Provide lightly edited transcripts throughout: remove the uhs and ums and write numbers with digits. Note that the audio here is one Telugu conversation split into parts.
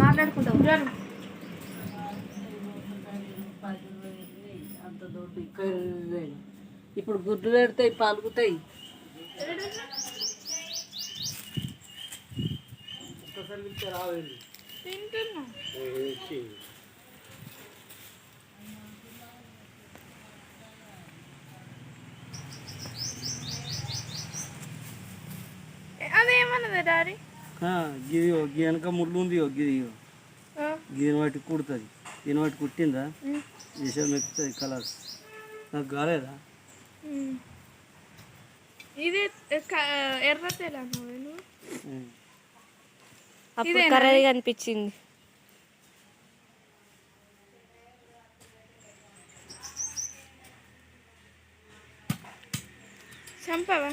మాట్లాడుకుంటాం అంత దొడ్డు ఇక్కడ ఇప్పుడు గుడ్లు పెడతాయి పలుకుతాయి. రావాలి అదేమన్నది డాడీ గిది వెనక ముళ్ళు ఉంది గిది గిదిని బట్టి కుడుతుంది. దీని బట్టి కుట్టిందా విషయం ఎక్కుతుంది కలర్స్ నాకు కాలేదా ఇది ఎర్ర తెలంగాణ అప్పుడు కర్రగా అనిపించింది. చంపవా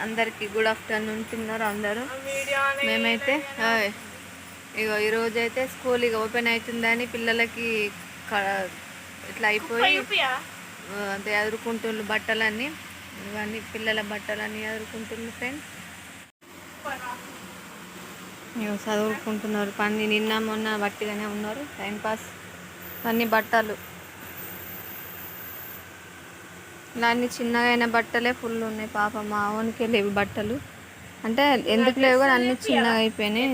అందరికి గుడ్ ఆఫ్టర్నూన్ తిన్నారు అందరూ. మేమైతే ఇగో ఈరోజు అయితే స్కూల్ ఇక ఓపెన్ అవుతుందని పిల్లలకి ఇట్లా అయిపోయి అంటే ఎదుర్కొంటున్నారు బట్టలన్నీ. ఇవన్నీ పిల్లల బట్టలన్నీ ఎదుర్కొంటున్నారు ఫ్రెండ్స్. ఇక చదువుకుంటున్నారు పని నిన్న మొన్న బట్టిగానే ఉన్నారు టైంపాస్. అన్ని బట్టలు ఇలా అన్ని చిన్నగా అయిన బట్టలే ఫుల్ ఉన్నాయి. పాప మా ఓనికే లేవు బట్టలు, అంటే ఎందుకు లేవు కానీ అన్నీ చిన్నగా అయిపోయినాయి.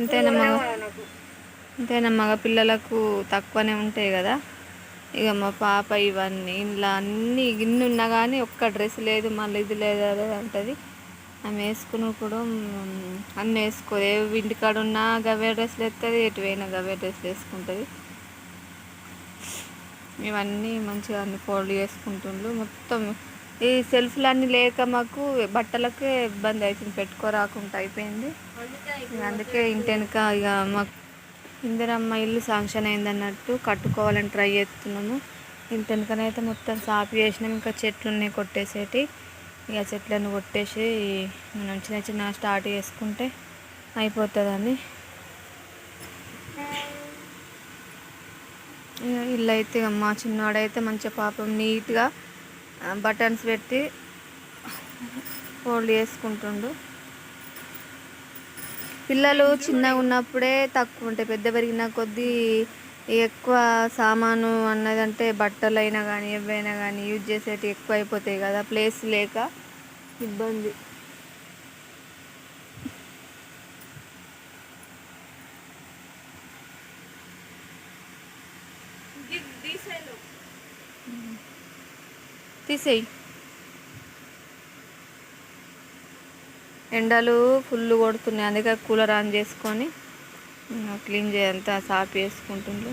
ఇంతైనా మగ పిల్లలకు తక్కువనే ఉంటాయి కదా. ఇక మా పాప ఇవన్నీ ఇలా అన్నీ గిన్నె ఉన్నా కానీ ఒక్క డ్రెస్ లేదు, మళ్ళీ ఇది లేదు అదే అంటుంది. ఆమె వేసుకున్నప్పుడు అన్నీ వేసుకోదు. ఇంటికాడ ఉన్నా గవే డ్రెస్లు వేస్తుంది, ఎటు పోయినా గవే డ్రెస్లు వేసుకుంటుంది. ఇవన్నీ మంచిగా అన్ని ఫోల్డ్ చేసుకుంటుండ్రు. మొత్తం ఈ సెల్ఫ్లన్నీ లేక మాకు బట్టలకే ఇబ్బంది అవుతుంది, పెట్టుకోరాకుండా అయిపోయింది. అందుకే ఇంటెనక ఇక మాకు ఇందిరమ్మ ఇల్లు శాంక్షన్ అయిందన్నట్టు కట్టుకోవాలని ట్రై చేస్తున్నాము. ఇంటెనకనైతే మొత్తం సాఫ్ చేసినాం. ఇంకా చెట్లు ఉన్నాయి కొట్టేసేటి, ఇక చెట్లను కొట్టేసి మనం చిన్న చిన్న స్టార్ట్ చేసుకుంటే అయిపోతుందని. ఇల్లు అయితే మా చిన్నవాడైతే మంచిగా పాపం నీట్గా బటన్స్ పెట్టి ఫోల్డ్ చేసుకుంటుండు. పిల్లలు చిన్నగా ఉన్నప్పుడే తక్కువ ఉంటాయి, పెద్ద పెరిగిన కొద్దీ ఎక్కువ సామాను అన్నదంటే బట్టలు అయినా కానీ ఏవైనా కానీ యూజ్ చేసేటి ఎక్కువ అయిపోతాయి కదా, ప్లేస్ లేక ఇబ్బంది. తీసేయి. ఎండలు ఫుల్ కొడుతున్నాయి, అందుకే కూలర్ ఆన్ చేసుకొని క్లీన్ చేయంతా సాఫ్ చేసుకుంటుండ్రు.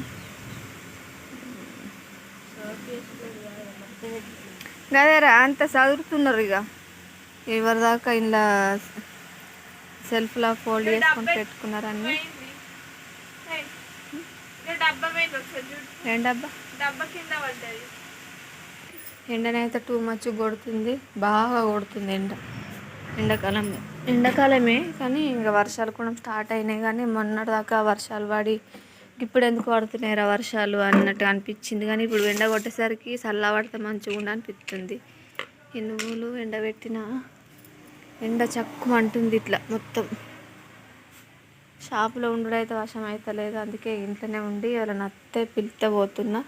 అదేరా అంత చదువుతున్నారు. ఇక ఎవరి దాకా ఇలా సెల్ఫ్లా ఫోల్డ్ చేసుకొని పెట్టుకున్నారు అన్నీ. ఏం డబ్బా? ఎండనైతే టూ మచ్ కొడుతుంది, బాగా కొడుతుంది ఎండ. ఎండాకాలమే కానీ ఇంకా వర్షాలు కూడా స్టార్ట్ అయినాయి. కానీ మొన్నటిదాకా వర్షాలు పడి ఇప్పుడు ఎందుకు పడుతున్నాయి రా వర్షాలు అన్నట్టు అనిపించింది. కానీ ఇప్పుడు ఎండ కొట్టేసరికి చల్ల పడితే మంచిగా ఉండి అనిపిస్తుంది. ఈ నువ్వులు ఎండబెట్టిన ఎండ చక్కువ అంటుంది ఇట్లా మొత్తం. షాపులో ఉండడైతే వర్షం అవుతలేదు, అందుకే ఇంట్లోనే ఉండి వాళ్ళని అత్తే పిలితే పోతున్నా.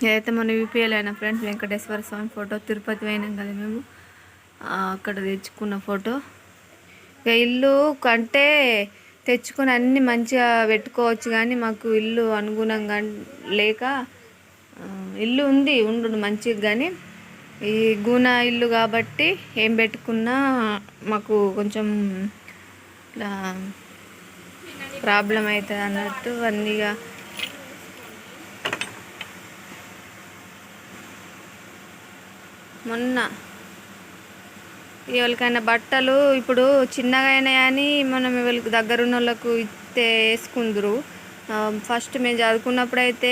ఏదైతే మన యూపీఎల్ అయినా ఫ్రెండ్స్ వెంకటేశ్వర స్వామి ఫోటో తిరుపతి పోయినాం కదా మేము, అక్కడ తెచ్చుకున్న ఫోటో. ఇక ఇల్లు కంటే తెచ్చుకొని అన్నీ మంచిగా పెట్టుకోవచ్చు, కానీ మాకు ఇల్లు అనుగుణంగా లేక, ఇల్లు ఉంది ఉండు మంచిగా, కానీ ఈ గూన ఇల్లు కాబట్టి ఏం పెట్టుకున్నా మాకు కొంచెం ఇట్లా ప్రాబ్లం అవుతుంది అన్నట్టు అన్నీగా. మొన్న ఎవరికైనా బట్టలు ఇప్పుడు చిన్నగా అయినా కానీ మనం ఎవరికి దగ్గరున్న వాళ్ళకు ఇస్తే వేసుకుందరు. ఫస్ట్ మేము చదువుకున్నప్పుడు అయితే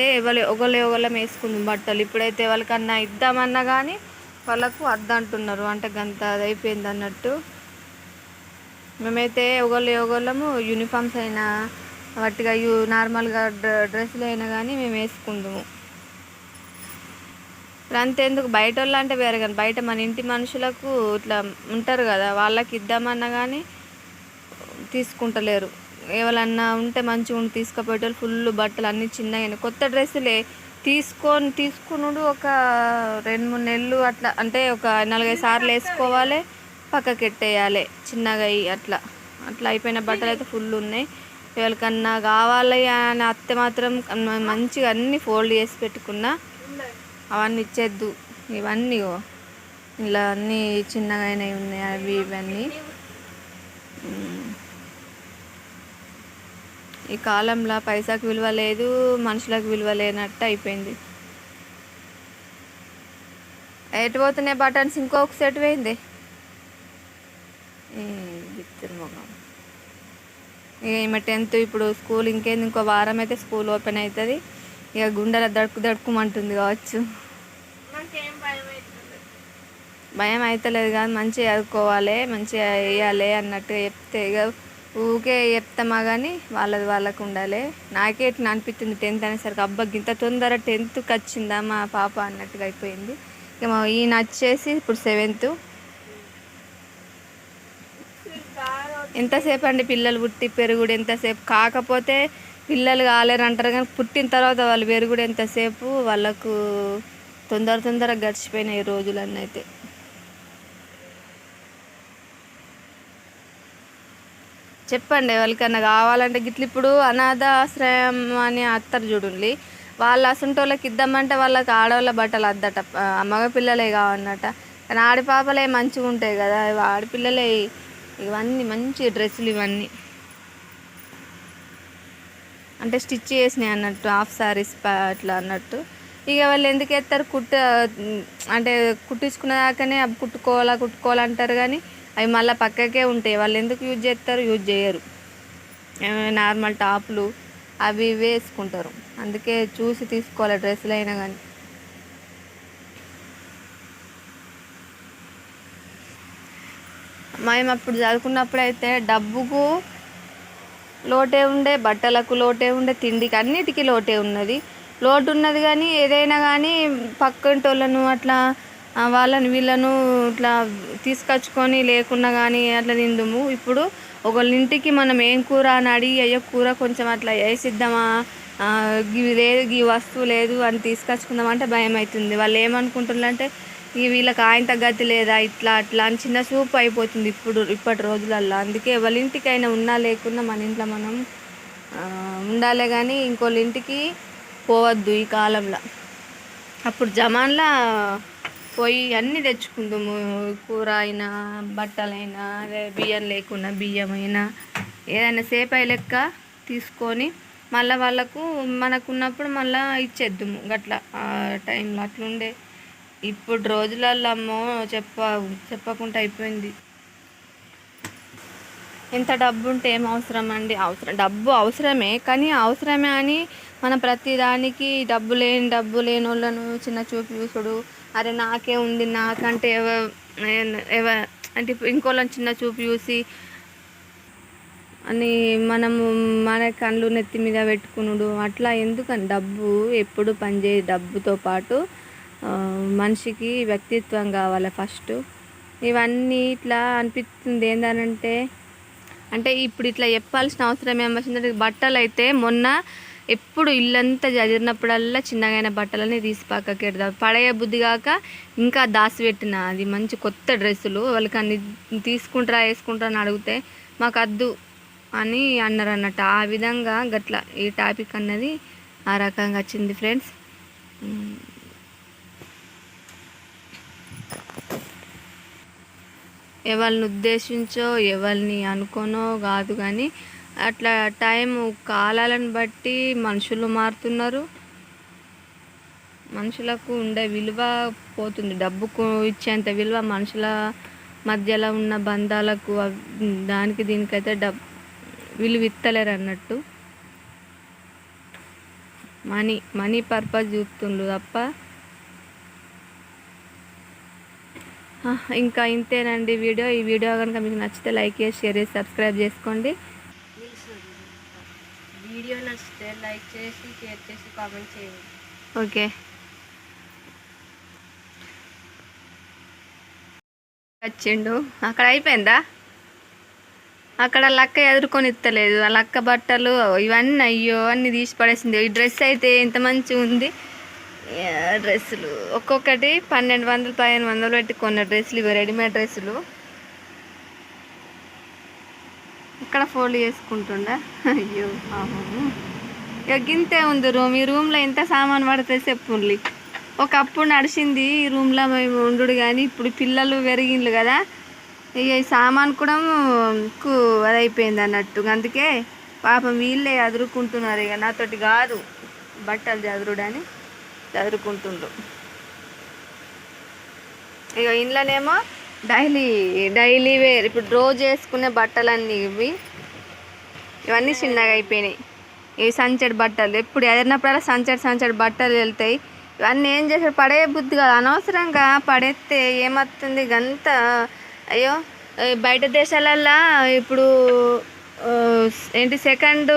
ఒకళ్ళం వేసుకుందాం బట్టలు. ఇప్పుడైతే వాళ్ళకన్నా ఇద్దామన్నా కానీ వాళ్ళకు వద్దంటున్నారు. అంటే గంత అది అయిపోయింది అన్నట్టు. మేమైతే ఒకళ్ళము యూనిఫామ్స్ అయినా వాటిగా నార్మల్గా డ్రెస్సులు అయినా కానీ మేము వేసుకుందాము. ఇప్పుడు అంతేందుకు బయట వాళ్ళు అంటే వేరే, కానీ బయట మన ఇంటి మనుషులకు ఇట్లా ఉంటారు కదా, వాళ్ళకి ఇద్దామన్నా కానీ తీసుకుంటలేరు. ఎవరన్నా ఉంటే మంచిగా ఉండి తీసుకుపోయేటోళ్ళు ఫుల్ బట్టలు అన్నీ చిన్నగా కొత్త డ్రెస్సులే తీసుకున్నాడు. ఒక 2-3 నెలలు అట్లా, అంటే ఒక 4-5 సార్లు వేసుకోవాలి, పక్కకి ఎట్టేయాలి చిన్నగా అట్లా అట్లా అయిపోయిన బట్టలు అయితే ఫుల్ ఉన్నాయి. ఎవరికన్నా కావాలి అని అత్తే మాత్రం మంచిగా అన్నీ ఫోల్డ్ చేసి పెట్టుకున్నా అవన్నీ ఇచ్చేద్దు. ఇవన్నీ ఇలా అన్నీ చిన్నగా అయినవి ఉన్నాయి, అవి ఇవన్నీ. ఈ కాలంలో పైసాకు విలువ లేదు, మనుషులకు విలువ లేనట్టు అయిపోయింది. ఎటు పోతున్నాయి బటన్స్? ఇంకొక సెట్ పోయింది. మొగం ఇక ఈమె 10th ఇప్పుడు స్కూల్ ఇంకేంది, ఇంకో వారం అయితే స్కూల్ ఓపెన్ అవుతుంది. ఇక గుండెల దడుకుమంటుంది కావచ్చు. భయం అవుతలేదు కానీ మంచిగా చదువుకోవాలి, మంచిగా వేయాలి అన్నట్టుగా చెప్తే ఇక ఊకే చెప్తామా కానీ వాళ్ళకు ఉండాలి. నాకే ఇట్లా అనిపిస్తుంది 10th అనేసరికి, అబ్బా ఇంత తొందర 10th వచ్చిందా మా పాప అన్నట్టుగా అయిపోయింది. ఇక ఈయన వచ్చేసి ఇప్పుడు 7th. ఎంతసేపు అండి పిల్లలు పుట్టి పెరుగుడు ఎంతసేపు? కాకపోతే పిల్లలు కాలేరు అంటారు కానీ పుట్టిన తర్వాత వాళ్ళు పెరుగుడు ఎంతసేపు? వాళ్ళకు తొందరగా గడిచిపోయినాయి రోజులన్నీ. అయితే చెప్పండి ఎవరికన్నా కావాలంటే గిట్ల. ఇప్పుడు అనాథాశ్రయం అని అత్తరు చూడండి, వాళ్ళ అసంటోళ్ళకి ఇద్దామంటే వాళ్ళకి ఆడవాళ్ళ బట్టలు అద్దట, మగపిల్లలే కావన్నట. కానీ ఆడపాపలే మంచిగా ఉంటాయి కదా, ఆడపిల్లలే ఇవన్నీ మంచి డ్రెస్సులు ఇవన్నీ, అంటే స్టిచ్ చేసినాయి అన్నట్టు, హాఫ్ సారీస్ అట్లా అన్నట్టు. ఇక వాళ్ళు ఎందుకు ఎత్తారు? అంటే కుట్టించుకున్న దాకానే అవి కుట్టుకోవాలంటారు కానీ అవి మళ్ళీ పక్కకే ఉంటాయి. వాళ్ళు ఎందుకు యూజ్ చేస్తారు? యూజ్ చేయరు. నార్మల్ టాపులు అవి వేసుకుంటారు. అందుకే చూసి తీసుకోవాలి డ్రెస్సులు అయినా కానీ. మేము అప్పుడు చదువుకున్నప్పుడు అయితే డబ్బుకు లోటే ఉండే, బట్టలకు లోటే ఉండే, తిండికి అన్నిటికీ లోటే ఉన్నది. లోటు ఉన్నది కానీ ఏదైనా కానీ పక్కింటి వాళ్ళను అట్లా వాళ్ళని వీళ్ళను ఇట్లా తీసుకొచ్చుకొని లేకున్నా కానీ అట్లా తిందుము. ఇప్పుడు ఒకళ్ళ ఇంటికి మనం ఏం కూర అని అడిగి అయ్యో కూర కొంచెం అట్లా వేసిద్దామా, ఇవి లేదు ఈ వస్తువు లేదు అని తీసుకొచ్చుకుందామంటే భయం అవుతుంది. వాళ్ళు ఏమనుకుంటున్నారంటే వీళ్ళకి ఆయన తగ్గతి లేదా, ఇట్లా అట్లా అని చిన్న చూపు అయిపోతుంది ఇప్పటి రోజులల్లో. అందుకే వాళ్ళ ఇంటికైనా ఉన్నా లేకున్నా మన ఇంట్లో మనం ఉండాలి కానీ ఇంకోళ్ళ ఇంటికి పోవద్దు ఈ కాలంలో. అప్పుడు జమాన్లో పోయి అన్నీ తెచ్చుకుందాము, కూర అయినా బట్టలైనా, బియ్యం లేకున్నా బియ్యమైనా ఏదైనా సేపై లెక్క తీసుకొని మళ్ళీ వాళ్ళకు మనకున్నప్పుడు మళ్ళీ ఇచ్చేద్దాము గట్లా. ఆ టైంలో అట్లుండే. ఇప్పుడు రోజులల్లో అమ్మో చెప్పకుండా అయిపోయింది. ఎంత డబ్బు ఉంటే ఏం అవసరం అండి? డబ్బు అవసరమే, కానీ అవసరమే అని మనం ప్రతిదానికి డబ్బు లేని వాళ్ళను చిన్న చూపు చూసుడు, అరే నాకే ఉంది నాకంటే అంటే ఇంకోళ్ళని చిన్న చూపు చూసి అని మనము మన కళ్ళు నెత్తి మీద పెట్టుకునుడు అట్లా ఎందుకని? డబ్బు ఎప్పుడు పనిచేయదు. డబ్బుతో పాటు మనిషికి వ్యక్తిత్వం కావాలి ఫస్ట్. ఇవన్నీ ఇట్లా అనిపిస్తుంది అంటే ఇప్పుడు ఇట్లా చెప్పాల్సిన అవసరం ఏమొచ్చిందంటే, బట్టలు అయితే మొన్న ఎప్పుడు ఇల్లంతా చదివినప్పుడల్లా చిన్నగైన బట్టలని తీసి పక్కకి పెడతాం. పడేయ బుద్ధి కాక ఇంకా దాచిపెట్టిన అది మంచి కొత్త డ్రెస్సులు వాళ్ళకి అన్ని వేసుకుంటారా అని అడిగితే మాకు వద్దు అని అన్నారు అన్నట్టు. ఆ విధంగా గట్లా ఈ టాపిక్ అన్నది ఆ రకంగా వచ్చింది ఫ్రెండ్స్. ఎవరిని ఉద్దేశించో ఎవరిని అనుకోనో కాదు కానీ అట్లా కాలాలను బట్టి మనుషులు మారుతున్నారు. మనుషులకు ఉండే విలువ పోతుంది. డబ్బుకు ఇచ్చేంత విలువ మనుషుల మధ్యలో ఉన్న బంధాలకు దానికి దీనికైతే విలువ ఇస్తలేరు అన్నట్టు. మనీ పర్పస్ చూస్తుండ్రు తప్ప ఇంకా ఇంతేనండి వీడియో. ఈ వీడియో కనుక మీకు నచ్చితే లైక్ చేసి షేర్ చేసి సబ్స్క్రైబ్ చేసుకోండి. వీడియో నచ్చితే లైక్ చేసి షేర్ చేసి కామెంట్ చేయండి. ఓకే, వచ్చిండు. అక్కడ అయిపోయిందా? అక్కడ లక్క ఎదుర్కొని ఇస్తలేదు. ఆ లక్క బట్టలు ఇవన్నీ అయ్యో అన్నీ తీసి పడేసింది. ఈ డ్రెస్ అయితే ఎంత మంచిగా ఉంది. డ్రెస్సులు ఒక్కొక్కటి 1200 1500 పెట్టి కొన్న డ్రెస్సులు, ఇవి రెడీమేడ్ డ్రెస్సులు. ఇక్కడ ఫోల్డ్ చేసుకుంటుండా. అయ్యో పాపము. ఇక గింతే ఉంది రూమ్. ఈ రూమ్లో ఎంత సామాన్ పడితే చెప్పుండ్లి. ఒకప్పుడు నడిచింది ఈ రూమ్లో మేము ఉండు, కానీ ఇప్పుడు పిల్లలు పెరిగిండ్లు కదా, ఇక ఈ సామాన్ కూడా అది అయిపోయింది అన్నట్టు. అందుకే పాపం వీళ్ళే చదురుకుంటున్నారు. ఇక నాతోటి కాదు బట్టలు చదురుడని చదురుకుంటుండ్రు. ఇక ఇంట్లోనేమో డైలీ వేర్, ఇప్పుడు రోజు వేసుకునే బట్టలన్నీ ఇవన్నీ చిన్నగా అయిపోయినాయి. ఇవి సంచెడు బట్టలు, ఎప్పుడు ఎదిరినప్పుడల్లా సంచెడు బట్టలు వెళ్తాయి. ఇవన్నీ ఏం చేశారు, పడే బుద్ధి కాదు, అనవసరంగా పడేస్తే ఏమవుతుంది గంత. అయ్యో బయట దేశాలల్లో ఇప్పుడు ఏంటి సెకండ్